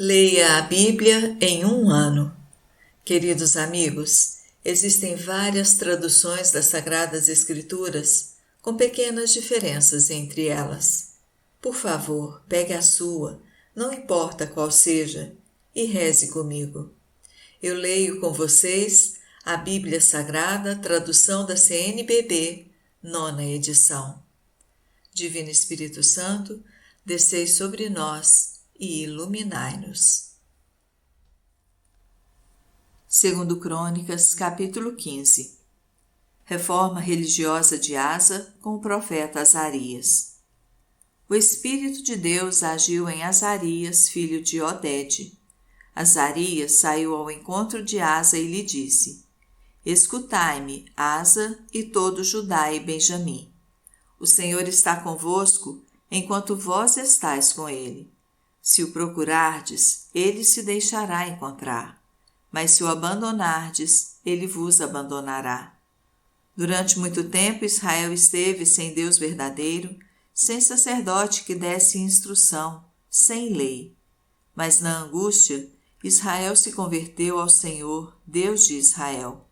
Leia a Bíblia em um ano. Queridos amigos, existem várias traduções das Sagradas Escrituras, com pequenas diferenças entre elas. Por favor, pegue a sua, não importa qual seja, e reze comigo. Eu leio com vocês a Bíblia Sagrada, tradução da CNBB, 9ª edição. Divino Espírito Santo, descei sobre nós e iluminai-nos. 2 Crônicas, capítulo 15. Reforma religiosa de Asa com o profeta Azarias. O Espírito de Deus agiu em Azarias, filho de Odede. Azarias saiu ao encontro de Asa e lhe disse: Escutai-me, Asa e todo Judá e Benjamim. O Senhor está convosco enquanto vós estáis com ele. Se o procurardes, ele se deixará encontrar. Mas se o abandonardes, ele vos abandonará. Durante muito tempo Israel esteve sem Deus verdadeiro, sem sacerdote que desse instrução, sem lei. Mas na angústia, Israel se converteu ao Senhor, Deus de Israel.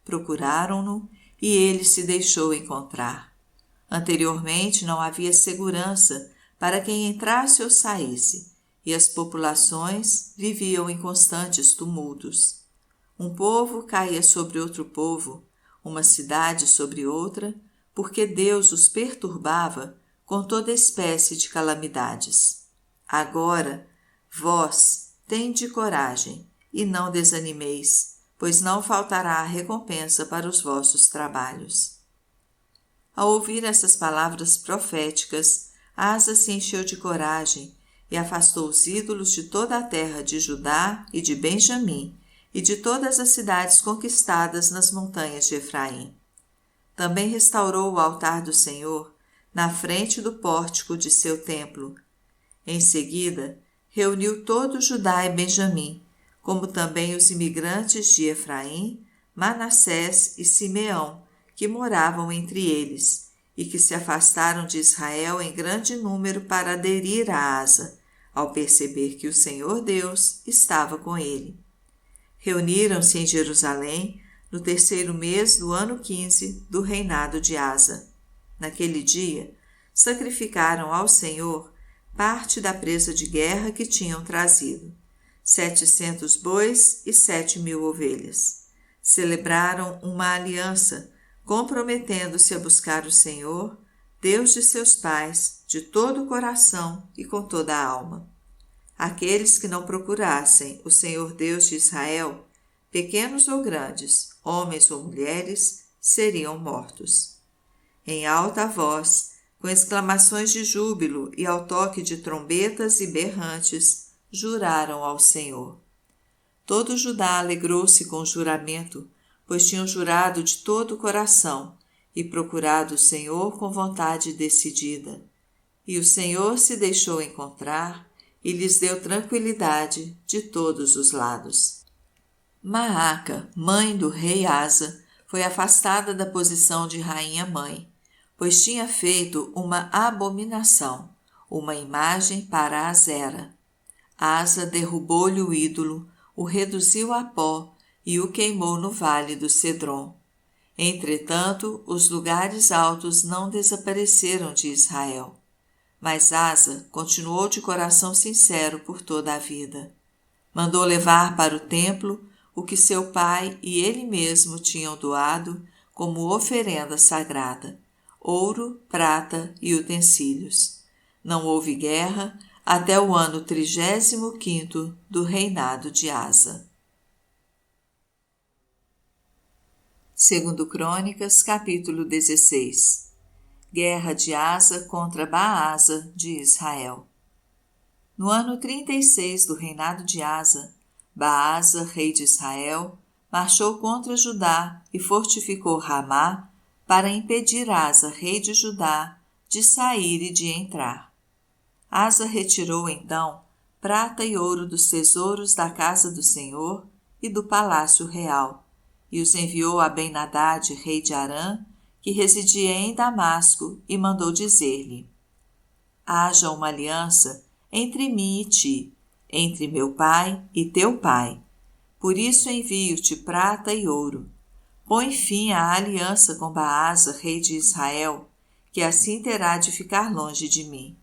Procuraram-no e ele se deixou encontrar. Anteriormente não havia segurança para quem entrasse ou saísse, e as populações viviam em constantes tumultos. Um povo caía sobre outro povo, uma cidade sobre outra, porque Deus os perturbava com toda espécie de calamidades. Agora, vós, tende coragem, e não desanimeis, pois não faltará a recompensa para os vossos trabalhos. Ao ouvir essas palavras proféticas, Asa se encheu de coragem e afastou os ídolos de toda a terra de Judá e de Benjamim e de todas as cidades conquistadas nas montanhas de Efraim. Também restaurou o altar do Senhor na frente do pórtico de seu templo. Em seguida, reuniu todo Judá e Benjamim, como também os imigrantes de Efraim, Manassés e Simeão, que moravam entre eles, e que se afastaram de Israel em grande número para aderir a Asa, ao perceber que o Senhor Deus estava com ele. Reuniram-se em Jerusalém no 3º mês do ano 15 do reinado de Asa. Naquele dia, sacrificaram ao Senhor parte da presa de guerra que tinham trazido, 700 bois e 7.000 ovelhas. Celebraram uma aliança, comprometendo-se a buscar o Senhor, Deus de seus pais, de todo o coração e com toda a alma. Aqueles que não procurassem o Senhor Deus de Israel, pequenos ou grandes, homens ou mulheres, seriam mortos. Em alta voz, com exclamações de júbilo e ao toque de trombetas e berrantes, juraram ao Senhor. Todo Judá alegrou-se com o juramento, pois tinham jurado de todo o coração e procurado o Senhor com vontade decidida. E o Senhor se deixou encontrar e lhes deu tranquilidade de todos os lados. Maaca, mãe do rei Asa, foi afastada da posição de rainha-mãe, pois tinha feito uma abominação, uma imagem para Azera. Asa derrubou-lhe o ídolo, o reduziu a pó e o queimou no vale do Cedron. Entretanto, os lugares altos não desapareceram de Israel. Mas Asa continuou de coração sincero por toda a vida. Mandou levar para o templo o que seu pai e ele mesmo tinham doado como oferenda sagrada, ouro, prata e utensílios. Não houve guerra até o ano 35º do reinado de Asa. 2 Crônicas, capítulo 16. Guerra de Asa contra Baasa de Israel. No ano 36 do reinado de Asa, Baasa, rei de Israel, marchou contra Judá e fortificou Ramá para impedir Asa, rei de Judá, de sair e de entrar. Asa retirou então prata e ouro dos tesouros da casa do Senhor e do palácio real, e os enviou a Ben-Hadad, rei de Arã, que residia em Damasco, e mandou dizer-lhe: haja uma aliança entre mim e ti, entre meu pai e teu pai. Por isso envio-te prata e ouro. Põe fim à aliança com Baasa, rei de Israel, que assim terá de ficar longe de mim.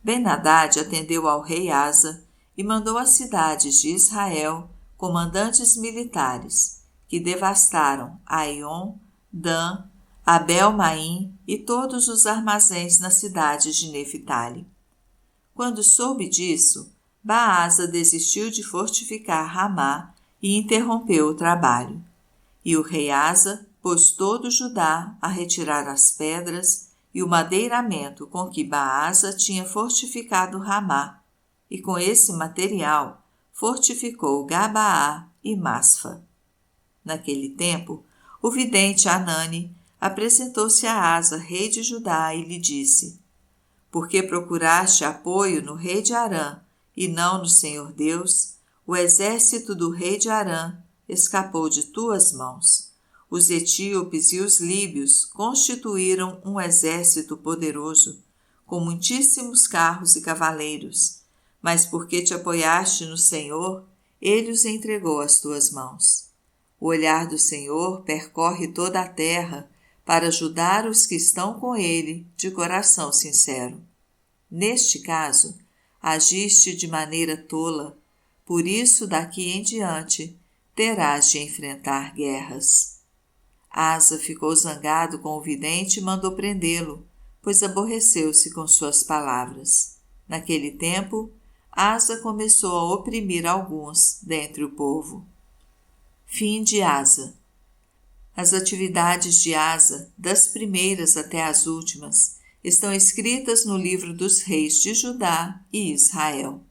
Ben-Hadad atendeu ao rei Asa e mandou às cidades de Israel comandantes militares, que devastaram Aion, Dan, Abel-Maim e todos os armazéns nas cidades de Neftali. Quando soube disso, Baasa desistiu de fortificar Ramá e interrompeu o trabalho. E o rei Asa pôs todo Judá a retirar as pedras e o madeiramento com que Baasa tinha fortificado Ramá, e com esse material fortificou Gabaá e Masfa. Naquele tempo, o vidente Anani apresentou-se a Asa, rei de Judá, e lhe disse: Porque procuraste apoio no rei de Arã e não no Senhor Deus, o exército do rei de Arã escapou de tuas mãos. Os etíopes e os líbios constituíram um exército poderoso, com muitíssimos carros e cavaleiros, mas porque te apoiaste no Senhor, ele os entregou às tuas mãos. O olhar do Senhor percorre toda a terra para ajudar os que estão com ele de coração sincero. Neste caso, agiste de maneira tola, por isso daqui em diante terás de enfrentar guerras. Asa ficou zangado com o vidente e mandou prendê-lo, pois aborreceu-se com suas palavras. Naquele tempo, Asa começou a oprimir alguns dentre o povo. Fim de Asa. As atividades de Asa, das primeiras até as últimas, estão escritas no livro dos reis de Judá e Israel.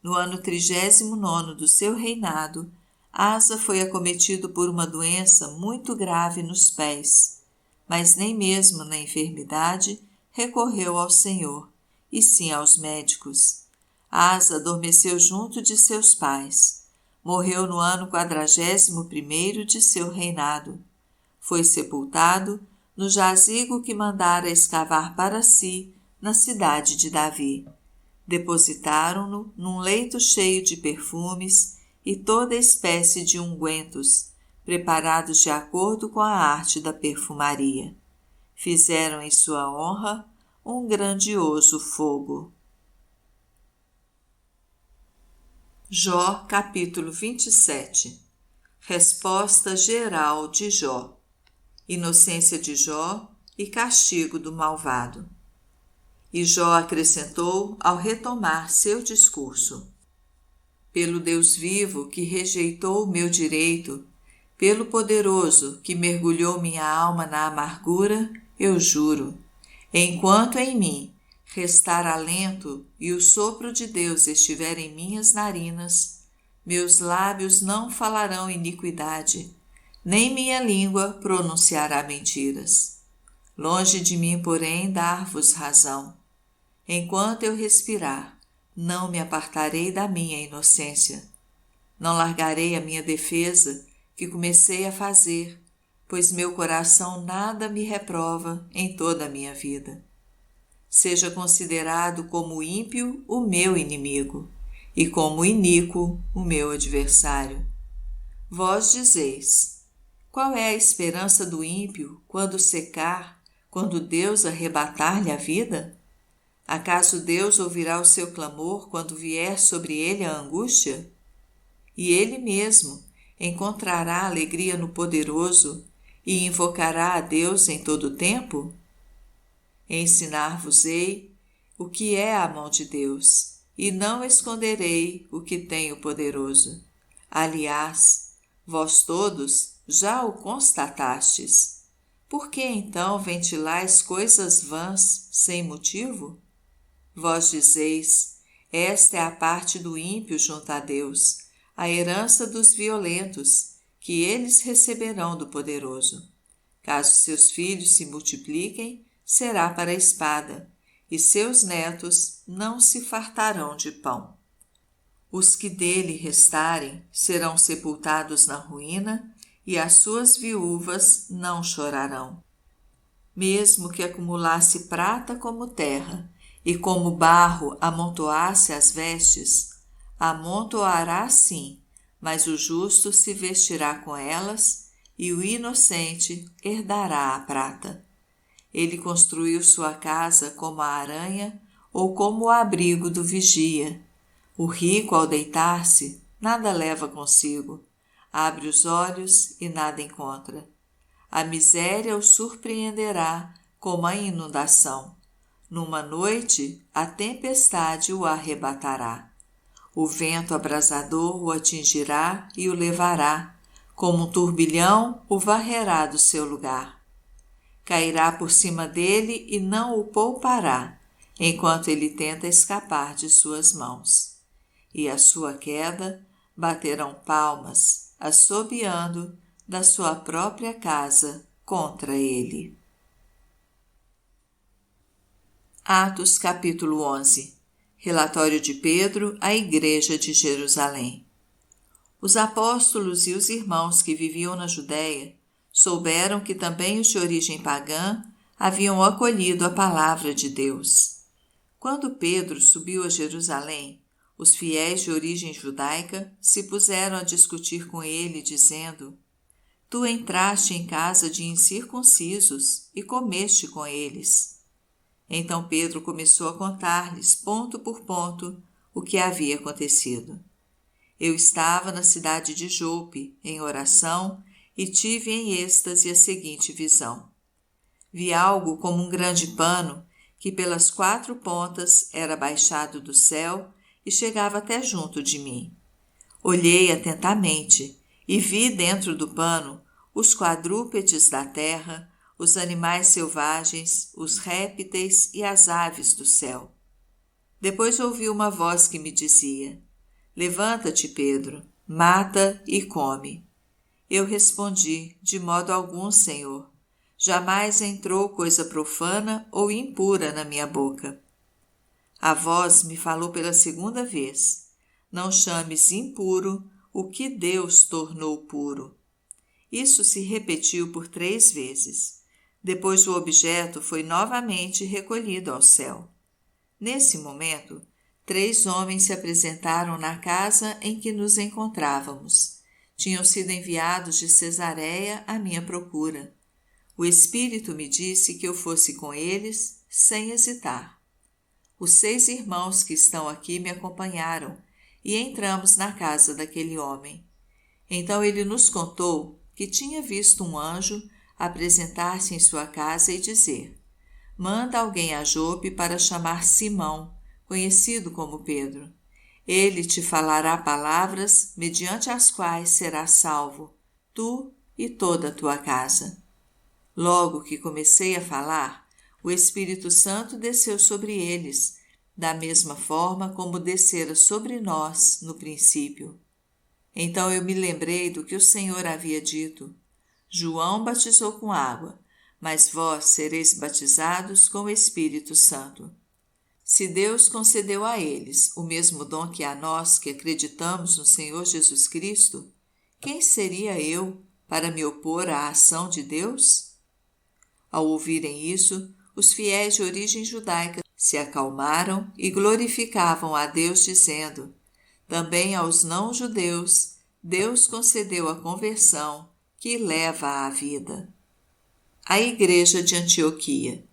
No ano 39º do seu reinado, Asa foi acometido por uma doença muito grave nos pés, mas nem mesmo na enfermidade recorreu ao Senhor, e sim aos médicos. Asa adormeceu junto de seus pais. Morreu no ano 41º de seu reinado. Foi sepultado no jazigo que mandara escavar para si na cidade de Davi. Depositaram-no num leito cheio de perfumes e toda espécie de ungüentos, preparados de acordo com a arte da perfumaria. Fizeram em sua honra um grandioso fogo. Jó, capítulo 27. Resposta geral de Jó. Inocência de Jó e castigo do malvado. E Jó acrescentou ao retomar seu discurso: Pelo Deus vivo que rejeitou o meu direito, pelo poderoso que mergulhou minha alma na amargura, eu juro, enquanto em mim restar alento e o sopro de Deus estiver em minhas narinas, meus lábios não falarão iniquidade, nem minha língua pronunciará mentiras. Longe de mim, porém, dar-vos razão. Enquanto eu respirar, não me apartarei da minha inocência. Não largarei a minha defesa, que comecei a fazer, pois meu coração nada me reprova em toda a minha vida. Seja considerado como ímpio o meu inimigo, e como iníquo o meu adversário. Vós dizeis: qual é a esperança do ímpio quando secar, quando Deus arrebatar-lhe a vida? Acaso Deus ouvirá o seu clamor quando vier sobre ele a angústia? E ele mesmo encontrará alegria no poderoso e invocará a Deus em todo o tempo? Ensinar-vos-ei o que é a mão de Deus, e não esconderei o que tem o poderoso. Aliás, vós todos já o constatastes. Por que então ventilais coisas vãs sem motivo? Vós dizeis: esta é a parte do ímpio junto a Deus, a herança dos violentos, que eles receberão do poderoso. Caso seus filhos se multipliquem, será para a espada, e seus netos não se fartarão de pão. Os que dele restarem serão sepultados na ruína, e as suas viúvas não chorarão. Mesmo que acumulasse prata como terra, e como barro amontoasse as vestes, Amontoará sim, mas o justo se vestirá com elas, e o inocente herdará a prata. Ele construiu sua casa como a aranha ou como o abrigo do vigia. O rico, ao deitar-se, nada leva consigo. Abre os olhos e nada encontra. A miséria o surpreenderá como a inundação. Numa noite, a tempestade o arrebatará. O vento abrasador o atingirá e o levará. Como um turbilhão, o varrerá do seu lugar. Cairá por cima dele e não o poupará, enquanto ele tenta escapar de suas mãos. E à sua queda baterão palmas, assobiando da sua própria casa contra ele. Atos capítulo 11. Relatório de Pedro à Igreja de Jerusalém. Os apóstolos e os irmãos que viviam na Judéia souberam que também os de origem pagã haviam acolhido a palavra de Deus. Quando Pedro subiu a Jerusalém, os fiéis de origem judaica se puseram a discutir com ele, dizendo: Tu entraste em casa de incircuncisos e comeste com eles. Então Pedro começou a contar-lhes, ponto por ponto, o que havia acontecido. Eu estava na cidade de Jope, em oração, e tive em êxtase a seguinte visão. Vi algo como um grande pano que pelas 4 pontas era baixado do céu e chegava até junto de mim. Olhei atentamente e vi dentro do pano os quadrúpedes da terra, os animais selvagens, os répteis e as aves do céu. Depois ouvi uma voz que me dizia: Levanta-te, Pedro, mata e come. Eu respondi: De modo algum, Senhor. Jamais entrou coisa profana ou impura na minha boca. A voz me falou pela 2ª vez: Não chames impuro o que Deus tornou puro. Isso se repetiu por 3 vezes. Depois o objeto foi novamente recolhido ao céu. Nesse momento, 3 homens se apresentaram na casa em que nos encontrávamos. Tinham sido enviados de Cesareia à minha procura. O Espírito me disse que eu fosse com eles, sem hesitar. Os 6 irmãos que estão aqui me acompanharam e entramos na casa daquele homem. Então ele nos contou que tinha visto um anjo apresentar-se em sua casa e dizer: Manda alguém a Jope para chamar Simão, conhecido como Pedro. Ele te falará palavras mediante as quais serás salvo, tu e toda a tua casa. Logo que comecei a falar, o Espírito Santo desceu sobre eles, da mesma forma como descera sobre nós no princípio. Então eu me lembrei do que o Senhor havia dito: João batizou com água, mas vós sereis batizados com o Espírito Santo. Se Deus concedeu a eles o mesmo dom que a nós que acreditamos no Senhor Jesus Cristo, quem seria eu para me opor à ação de Deus? Ao ouvirem isso, os fiéis de origem judaica se acalmaram e glorificavam a Deus, dizendo: Também aos não-judeus Deus concedeu a conversão que leva à vida. A Igreja de Antioquia.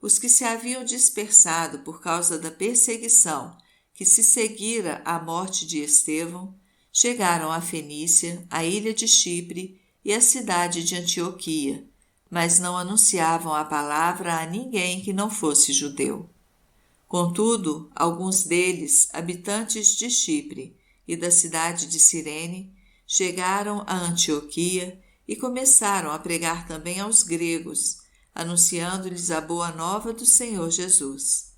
Os que se haviam dispersado por causa da perseguição que se seguira à morte de Estevão, chegaram à Fenícia, à ilha de Chipre e à cidade de Antioquia, mas não anunciavam a palavra a ninguém que não fosse judeu. Contudo, alguns deles, habitantes de Chipre e da cidade de Cirene, chegaram a Antioquia e começaram a pregar também aos gregos, anunciando-lhes a boa nova do Senhor Jesus.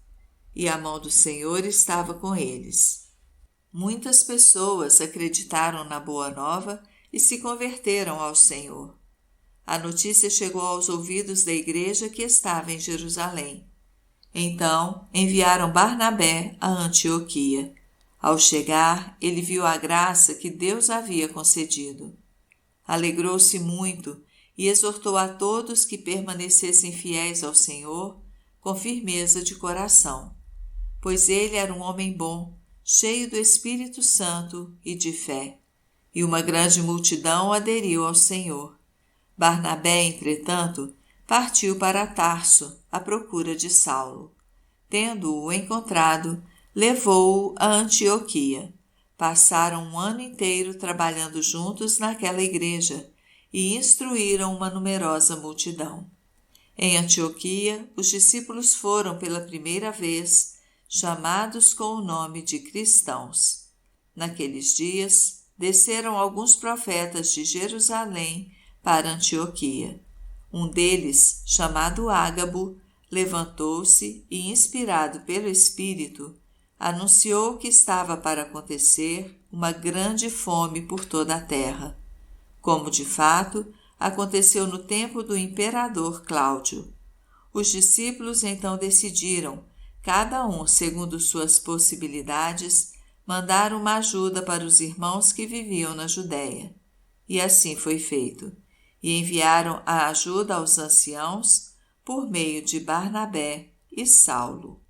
E a mão do Senhor estava com eles. Muitas pessoas acreditaram na boa nova e se converteram ao Senhor. A notícia chegou aos ouvidos da igreja que estava em Jerusalém. Então enviaram Barnabé a Antioquia. Ao chegar, ele viu a graça que Deus havia concedido. Alegrou-se muito e exortou a todos que permanecessem fiéis ao Senhor com firmeza de coração, pois ele era um homem bom, cheio do Espírito Santo e de fé, e uma grande multidão aderiu ao Senhor. Barnabé, entretanto, partiu para Tarso à procura de Saulo. Tendo-o encontrado, levou-o a Antioquia. Passaram um ano inteiro trabalhando juntos naquela igreja e instruíram uma numerosa multidão. Em Antioquia, os discípulos foram pela primeira vez chamados com o nome de cristãos. Naqueles dias, desceram alguns profetas de Jerusalém para Antioquia. Um deles, chamado Ágabo, levantou-se e, inspirado pelo Espírito, anunciou que estava para acontecer uma grande fome por toda a terra, como de fato aconteceu no tempo do imperador Cláudio. Os discípulos então decidiram, cada um segundo suas possibilidades, mandar uma ajuda para os irmãos que viviam na Judéia. E assim foi feito, e enviaram a ajuda aos anciãos por meio de Barnabé e Saulo.